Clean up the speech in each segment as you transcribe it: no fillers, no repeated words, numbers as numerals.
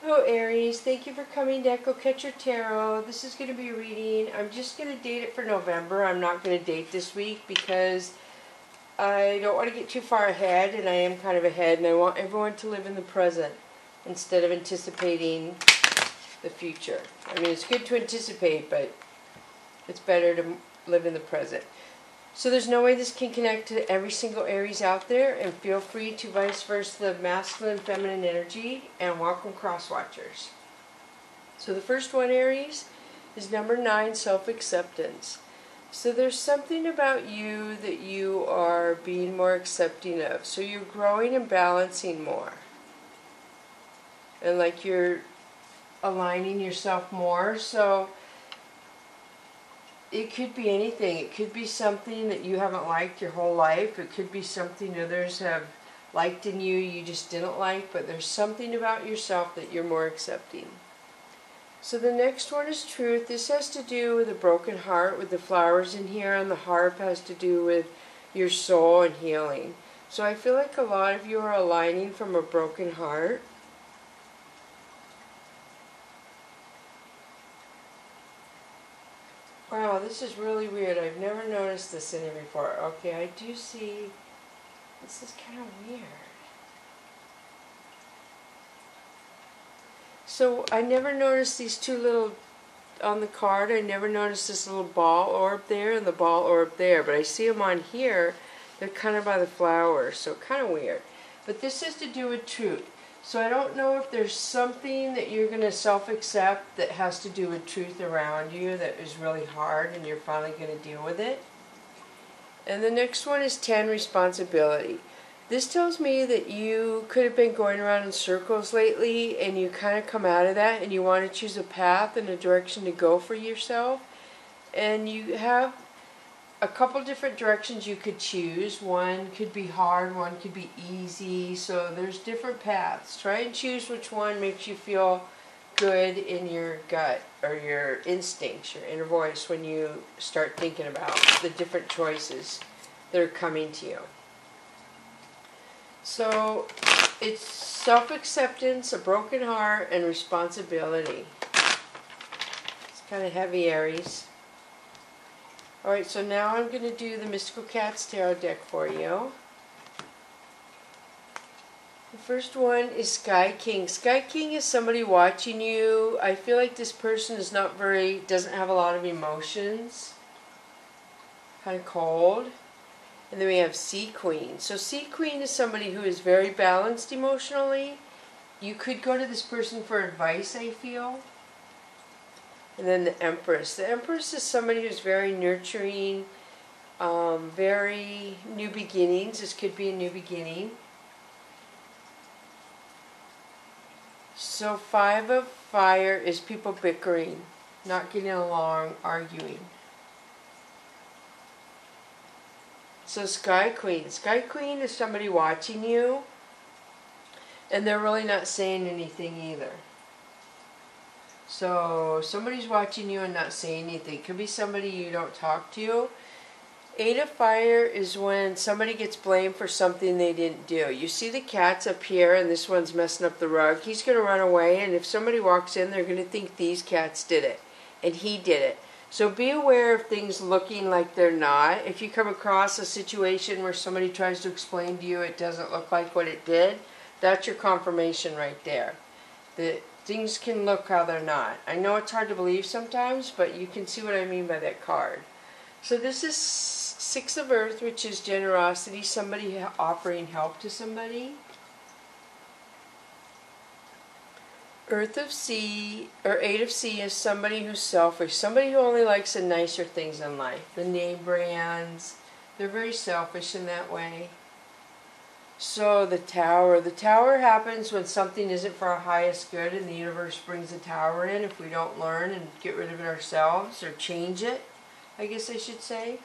Hello Aries, thank you for coming to Echo Catcher Tarot. This is going to be a reading. I'm just going to date it for November. I'm not going to date this week because I don't want to get too far ahead, and I am kind of ahead, and I want everyone to live in the present instead of anticipating the future. I mean, it's good to anticipate, but it's better to live in the present. So there's no way this can connect to every single Aries out there, and feel free to vice versa the masculine and feminine energy, and welcome cross watchers. So the first one, Aries, is number 9, self-acceptance. So there's something about you that you are being more accepting of. So you're growing and balancing more. And like you're aligning yourself more. So it could be anything. It could be something that you haven't liked your whole life. It could be something others have liked in you you just didn't like. But there's something about yourself that you're more accepting. So the next one is truth. This has to do with a broken heart, with the flowers in here, and the harp has to do with your soul and healing. So I feel like a lot of you are aligning from a broken heart. Wow, this is really weird. I've never noticed this in it before. Okay, I do see. This is kind of weird. So I never noticed these two little, on the card, I never noticed this little ball orb there and the ball orb there. But I see them on here. They're kind of by the flowers, so kind of weird. But this has to do with truth. So I don't know if there's something that you're going to self-accept that has to do with truth around you that is really hard, and you're finally going to deal with it. And the next one is 10, responsibility. This tells me that you could have been going around in circles lately, and you kind of come out of that and you want to choose a path and a direction to go for yourself. And you have a couple different directions you could choose. One could be hard, one could be easy. So there's different paths. Try and choose which one makes you feel good in your gut or your instincts, your inner voice, when you start thinking about the different choices that are coming to you. So it's self-acceptance, a broken heart, and responsibility. It's kind of heavy, Aries. Alright, so now I'm going to do the Mystical Cats Tarot deck for you. The first one is Sky King. Sky King is somebody watching you. I feel like this person is doesn't have a lot of emotions. Kind of cold. And then we have Sea Queen. So Sea Queen is somebody who is very balanced emotionally. You could go to this person for advice, I feel. And then the Empress. The Empress is somebody who's very nurturing, very new beginnings. This could be a new beginning. So 5 of Fire is people bickering, not getting along, arguing. So Sky Queen. Sky Queen is somebody watching you, and they're really not saying anything either. So somebody's watching you and not saying anything. It could be somebody you don't talk to. 8 of Fire is when somebody gets blamed for something they didn't do. You see the cats up here, and this one's messing up the rug. He's going to run away, and if somebody walks in, they're going to think these cats did it, and he did it. So be aware of things looking like they're not. If you come across a situation where somebody tries to explain to you it doesn't look like what it did, that's your confirmation right there. That things can look how they're not. I know it's hard to believe sometimes, but you can see what I mean by that card. So this is 6 of Earth, which is generosity, somebody offering help to somebody. Earth of Sea, or 8 of Sea, is somebody who's selfish, somebody who only likes the nicer things in life. The name brands, they're very selfish in that way. So the Tower. The Tower happens when something isn't for our highest good, and the universe brings the Tower in if we don't learn and get rid of it ourselves, or change it, I guess I should say.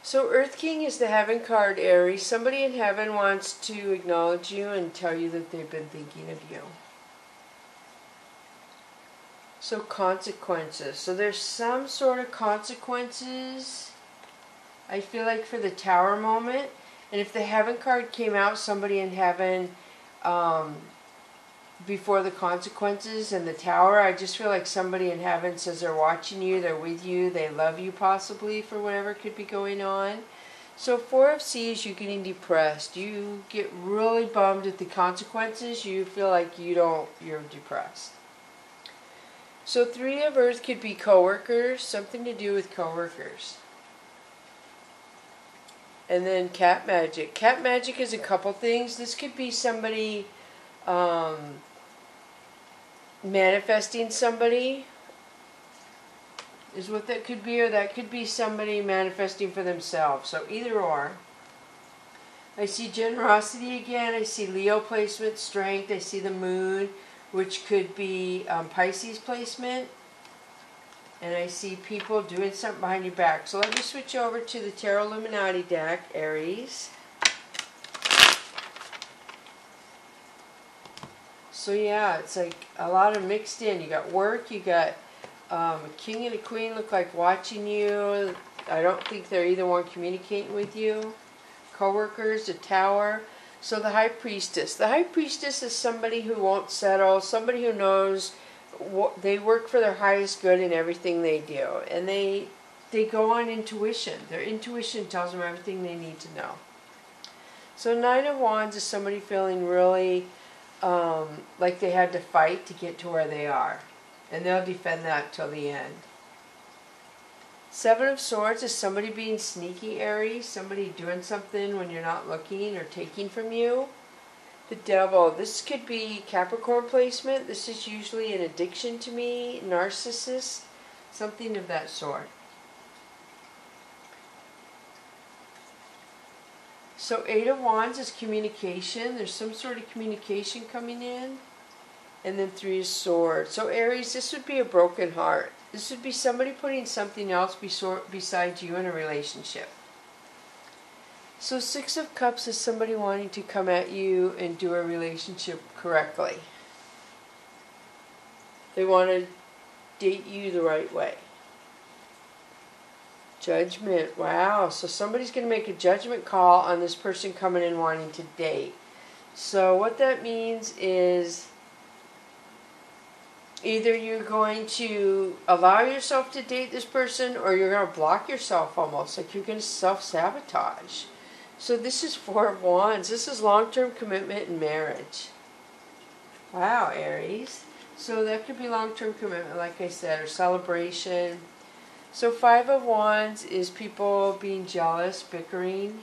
So Earth King is the Heaven card, Aries. Somebody in heaven wants to acknowledge you and tell you that they've been thinking of you. So consequences. So there's some sort of consequences, I feel like, for the Tower moment. And if the Heaven card came out, somebody in heaven before the consequences and the Tower. I just feel like somebody in heaven says they're watching you, they're with you, they love you possibly for whatever could be going on. So 4 of Seas, you're getting depressed. You get really bummed at the consequences. You feel like you're depressed. So 3 of Earth could be coworkers, something to do with coworkers. And then cat magic. Cat magic is a couple things. This could be somebody manifesting somebody, is what that could be, or that could be somebody manifesting for themselves. So either or. I see generosity again. I see Leo placement, strength. I see the moon, which could be Pisces placement. And I see people doing something behind your back. So let me switch over to the Tarot Illuminati deck, Aries. So yeah, it's like a lot of mixed in. You got work, you got a king and a queen look like watching you. I don't think they're either one communicating with you. Co-workers, a Tower. So the High Priestess. The High Priestess is somebody who won't settle, somebody who knows they work for their highest good in everything they do. And they go on intuition. Their intuition tells them everything they need to know. So 9 of Wands is somebody feeling really like they had to fight to get to where they are. And they'll defend that till the end. 7 of Swords is somebody being sneaky, Aries. Somebody doing something when you're not looking or taking from you. The Devil. This could be Capricorn placement. This is usually an addiction to me. Narcissist. Something of that sort. So 8 of Wands is communication. There's some sort of communication coming in. And then 3 is Swords. So Aries, this would be a broken heart. This would be somebody putting something else besides you in a relationship. So 6 of Cups is somebody wanting to come at you and do a relationship correctly. They want to date you the right way. Judgment. Wow. So somebody's going to make a judgment call on this person coming in wanting to date. So what that means is either you're going to allow yourself to date this person, or you're going to block yourself almost. Like you're going to self-sabotage. So this is 4 of Wands. This is long-term commitment and marriage. Wow, Aries. So that could be long-term commitment, like I said, or celebration. So 5 of Wands is people being jealous, bickering.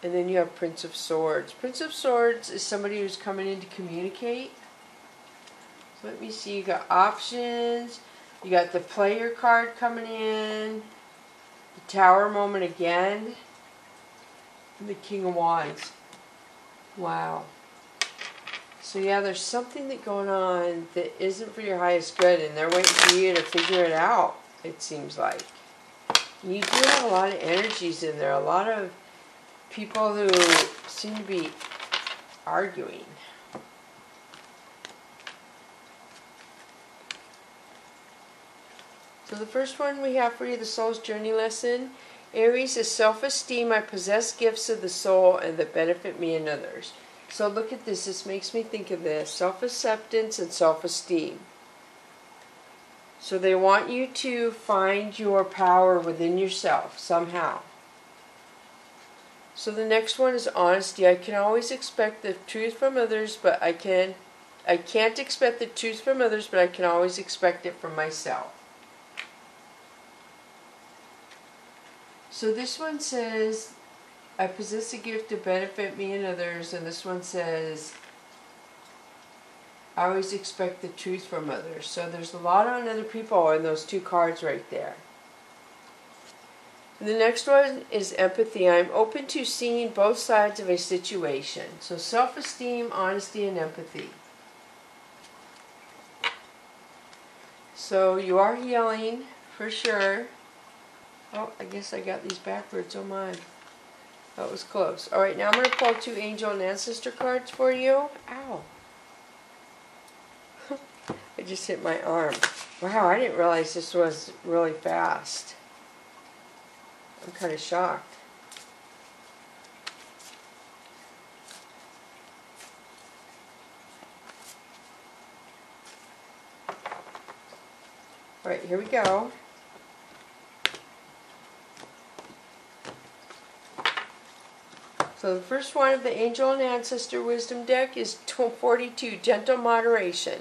And then you have Prince of Swords. Prince of Swords is somebody who's coming in to communicate. So let me see. You got options. You got the player card coming in. The Tower moment again. And the King of Wands. Wow. So yeah, there's something that going on that isn't for your highest good, and they're waiting for you to figure it out, it seems like. And you do have a lot of energies in there. A lot of people who seem to be arguing. So the first one we have for you, the Soul's Journey lesson. Aries is self-esteem. I possess gifts of the soul and that benefit me and others. So look at this. This makes me think of this. Self-acceptance and self-esteem. So they want you to find your power within yourself somehow. So the next one is honesty. I can always expect the truth from others, but I can't expect the truth from others, but I can always expect it from myself. So this one says, I possess a gift to benefit me and others, and this one says, I always expect the truth from others. So there's a lot on other people in those 2 cards right there. And the next one is empathy. I'm open to seeing both sides of a situation. So self-esteem, honesty, and empathy. So you are healing, for sure. Oh, I guess I got these backwards. Oh my. That was close. Alright, now I'm going to pull 2 angel and ancestor cards for you. Ow. I just hit my arm. Wow, I didn't realize this was really fast. I'm kind of shocked. Alright, here we go. So the first one of the Angel and Ancestor Wisdom deck is 42, Gentle Moderation.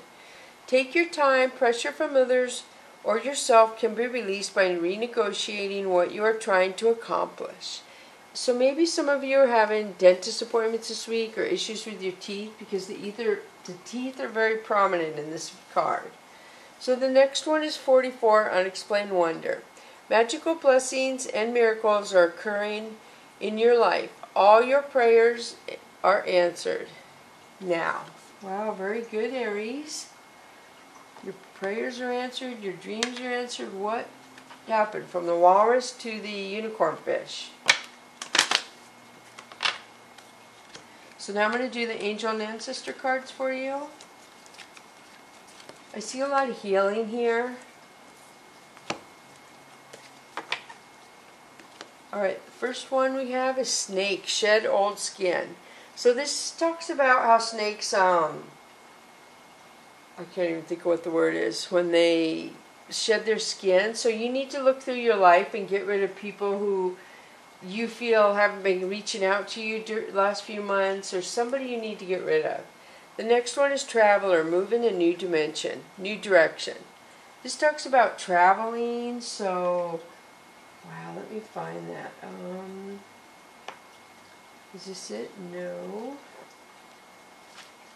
Take your time. Pressure from others or yourself can be released by renegotiating what you are trying to accomplish. So maybe some of you are having dentist appointments this week or issues with your teeth because the teeth are very prominent in this card. So the next one is 44, Unexplained Wonder. Magical blessings and miracles are occurring in your life. All your prayers are answered now. Wow, very good, Aries. Your prayers are answered, your dreams are answered. What happened from the walrus to the unicorn fish? So now I'm going to do the Angel and Ancestor cards for you. I see a lot of healing here. Alright, the first one we have is snake, shed old skin. So this talks about how snakes, I can't even think of what the word is, when they shed their skin. So you need to look through your life and get rid of people who you feel haven't been reaching out to you the last few months, or somebody you need to get rid of. The next one is Traveler, move in a new dimension, new direction. This talks about traveling, so... Wow, let me find that. Is this it? No.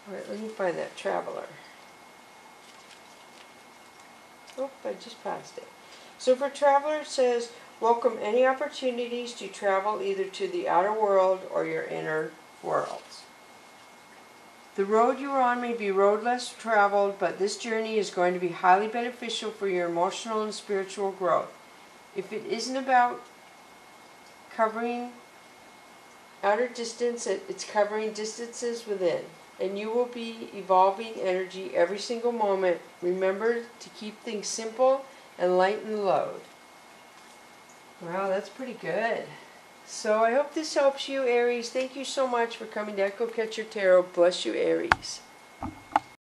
Alright, let me find that Traveler. Oh, I just passed it. So for Traveler it says, welcome any opportunities to travel either to the outer world or your inner worlds. The road you are on may be road less traveled, but this journey is going to be highly beneficial for your emotional and spiritual growth. If it isn't about covering outer distance, it's covering distances within. And you will be evolving energy every single moment. Remember to keep things simple and lighten the load. Wow, that's pretty good. So I hope this helps you, Aries. Thank you so much for coming to Echo Catcher Tarot. Bless you, Aries.